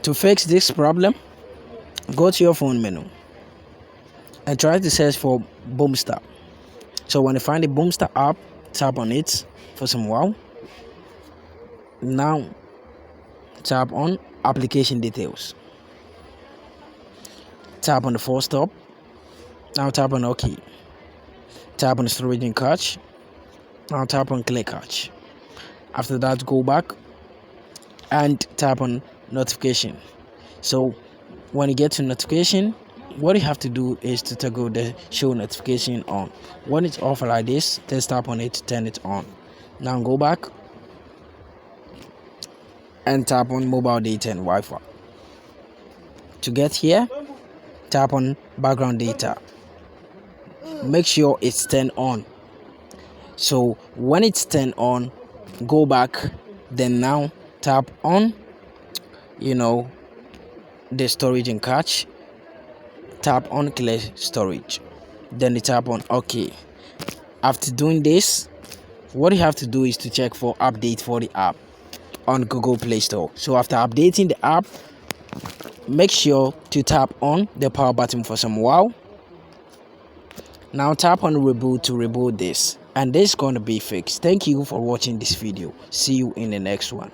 To fix this problem, go to your phone menu and try to search for Boomstar. So when you find the Boomstar app, tap on it for some while. Now tap on application details. Tap on the full stop. Now tap on OK. Tap on storage and cache. Now tap on clear cache. After that, go back and tap on notification. So when you get to notification, what you have to do is to toggle the show notification on. When it's off like this, just tap on it to turn it on. Now go back and tap on mobile data and Wi-Fi. To get here, tap on background data. Make sure it's turned on. So when it's turned on, go back, then now tap on the storage and cache. Tap on clear storage, then you tap on OK. After doing this, what you have to do is to check for update for the app on Google Play Store. So after updating the app, make sure to tap on the power button for some while. Now tap on reboot to reboot this, and this is going to be fixed. Thank you for watching this video. See you in the next one.